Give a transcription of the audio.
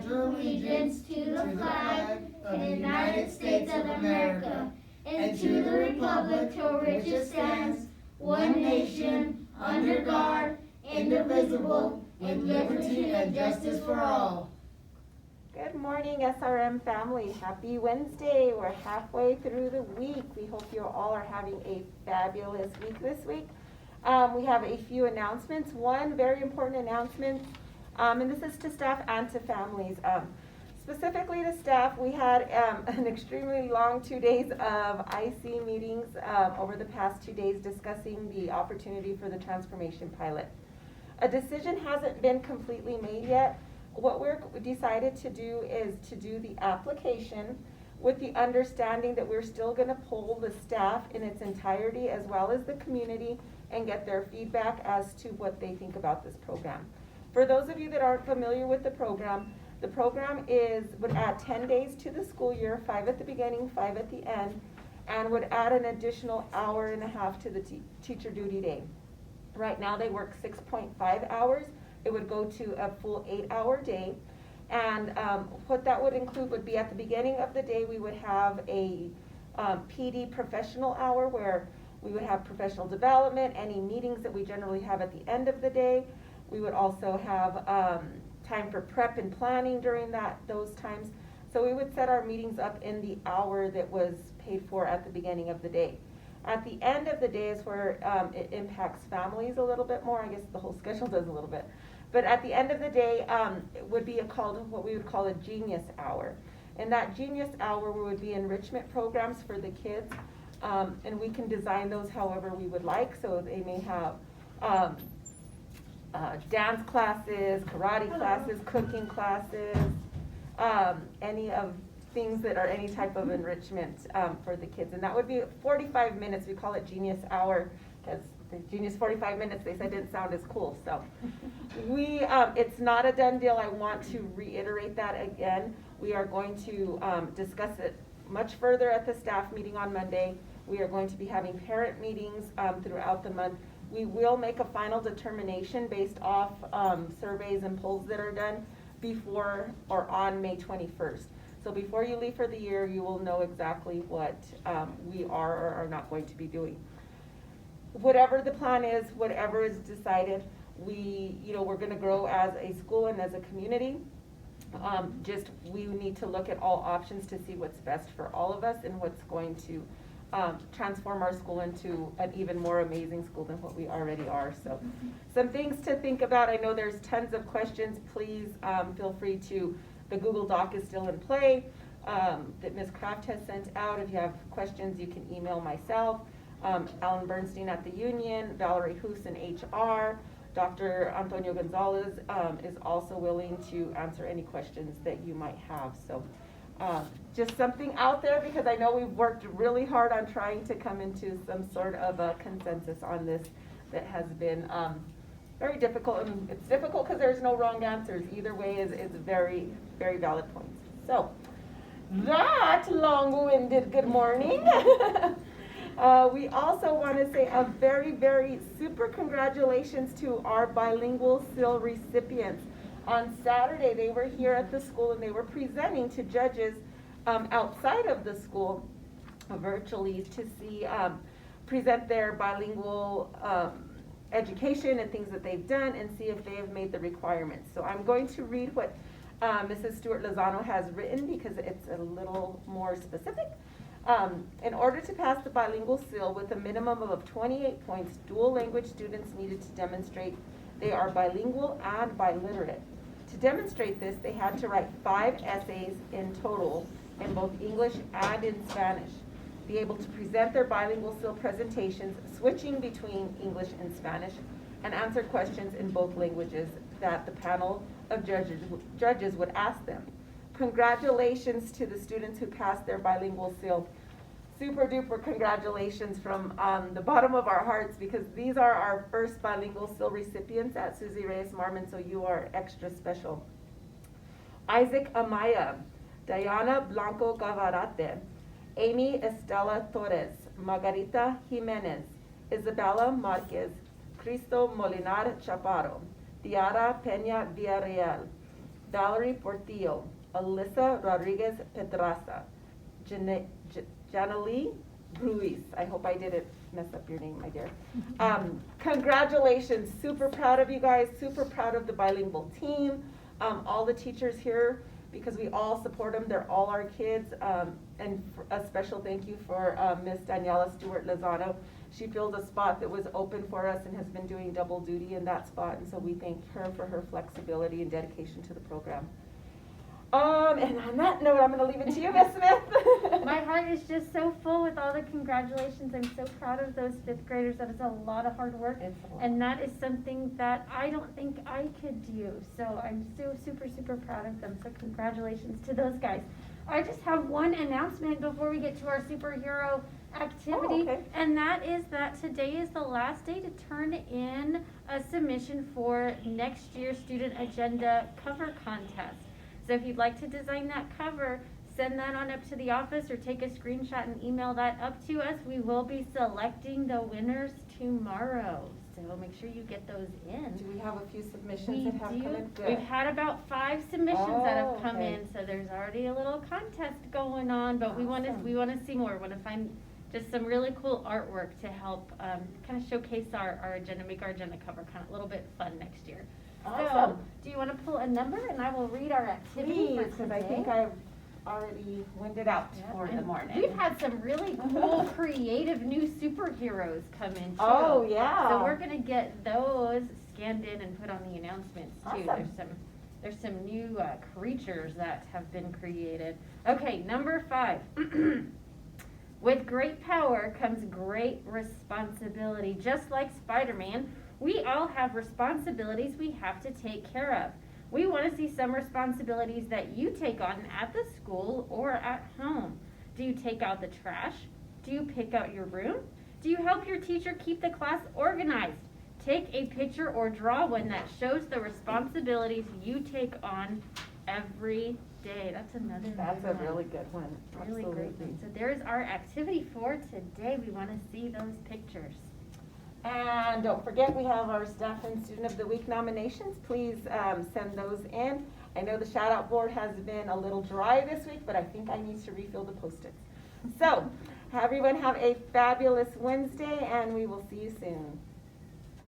pledge allegiance to the flag of the United States of America and to the republic for which it stands, one nation, under God, indivisible, with liberty and justice for all. Good morning, SRM family. Happy Wednesday. We're halfway through the week. We hope you all are having a fabulous week this week. We have a few announcements. One very important announcement, and this is to staff and to families. Specifically to staff, we had an extremely long 2 days of IC meetings over the past 2 days discussing the opportunity for the transformation pilot. A decision hasn't been completely made yet. What we're decided to do is to do the application with the understanding that we're still going to poll the staff in its entirety as well as the community and get their feedback as to what they think about this program. For those of you that aren't familiar with the program would add 10 days to the school year, 5 at the beginning, 5 at the end, and would add an additional hour and a half to the teacher duty day. Right now they work 6.5 hours. It would go to a full 8-hour day. And what that would include would be at the beginning of the day, we would have a PD professional hour where we would have professional development, any meetings that we generally have at the end of the day. We would also have time for prep and planning during those times. So we would set our meetings up in the hour that was paid for at the beginning of the day. At the end of the day is where it impacts families a little bit more. I guess the whole schedule does a little bit. But at the end of the day, it would be what we would call a genius hour. And that genius hour would be enrichment programs for the kids. And we can design those however we would like. So they may have dance classes, karate classes, cooking classes, any of things that are any type of enrichment for the kids. And that would be 45 minutes. We call it Genius Hour because the Genius 45 minutes, they said, didn't sound as cool. So it's not a done deal. I want to reiterate that again. We are going to discuss it much further at the staff meeting on Monday. We are going to be having parent meetings throughout the month. We will make a final determination based off surveys and polls that are done before or on May 21st. So before you leave for the year, you will know exactly what we are or are not going to be doing. Whatever the plan is, whatever is decided, we're going to grow as a school and as a community. We need to look at all options to see what's best for all of us and what's going to transform our school into an even more amazing school than what we already are. So some things to think about. I know there's tons of questions. Please feel free to, the Google Doc is still in play that Ms. Kraft has sent out. If you have questions, you can email myself, Alan Bernstein at the Union, Valerie Hoos in HR. Dr. Antonio Gonzalez is also willing to answer any questions that you might have. So just something out there because I know we've worked really hard on trying to come into some sort of a consensus on this that has been very difficult. And it's difficult because there's no wrong answers. Either way is very, very valid points. So that long-winded good morning. We also want to say a very, very super congratulations to our bilingual SIL recipients. On Saturday, they were here at the school and they were presenting to judges outside of the school virtually to see present their bilingual education and things that they've done and see if they have made the requirements. So I'm going to read what Mrs. Stewart Lozano has written because it's a little more specific. In order to pass the bilingual SIL with a minimum of 28 points, dual language students needed to demonstrate they are bilingual and biliterate. To demonstrate this, they had to write 5 essays in total in both English and in Spanish, be able to present their bilingual SIL presentations, switching between English and Spanish, and answer questions in both languages that the panel of judges would ask them. Congratulations to the students who passed their bilingual SIL. Super duper congratulations from the bottom of our hearts because these are our first bilingual SIL recipients at Susie Reyes Marmon, so you are extra special. Isaac Amaya, Diana Blanco Gavarate, Amy Estela Torres, Margarita Jimenez, Isabella Marquez, Cristo Molinar Chaparro, Diara Peña Villarreal, Valerie Portillo, Alyssa Rodriguez Pedraza, Janalee Ruiz. I hope I didn't mess up your name, my dear. Congratulations, super proud of you guys, super proud of the bilingual team, all the teachers here, because we all support them, they're all our kids, and a special thank you for Miss Daniela Stewart Lozano. She filled a spot that was open for us and has been doing double duty in that spot, and so we thank her for her flexibility and dedication to the program. And on that note, I'm gonna leave it to you, Miss Smith. My heart is just so full with all the congratulations. I'm so proud of those fifth graders. That is a lot of hard work. And that is something that I don't think I could do. So I'm so super, super proud of them. So congratulations to those guys. I just have one announcement before we get to our superhero activity. Oh, okay. And that is that today is the last day to turn in a submission for next year's Student Agenda cover contest. So if you'd like to design that cover, send that on up to the office or take a screenshot and email that up to us. We will be selecting the winners tomorrow. So make sure you get those in. Do we have a few submissions We that have come in? do. We've had about 5 submissions that have come okay. in, so there's already a little contest going on, but we want Awesome. to see more. We want to find just some really cool artwork to help kind of showcase our agenda, make our agenda cover kind of a little bit fun next year. Awesome. So, do you want to pull a number and I will read our activity Please, for because today? I think I've already winded out Yeah, for the and morning. We've had some really cool, creative new superheroes come in too. Oh, yeah. So we're gonna get those scanned in and put on the announcements too. Awesome. There's some new creatures that have been created. Okay, number 5. With great power comes great responsibility. Just like Spider-Man, we all have responsibilities we have to take care of. We want to see some responsibilities that you take on at the school or at home. Do you take out the trash? Do you pick out your room? Do you help your teacher keep the class organized? Take a picture or draw one that shows the responsibilities you take on every day. That's another That's good a one. really good one. Really great Absolutely. one. So there's our activity for today. We want to see those pictures. And don't forget, we have our Staff and Student of the Week nominations. Please send those in. I know the shout out board has been a little dry this week, but I think I need to refill the Post-its. So, everyone have a fabulous Wednesday, and we will see you soon.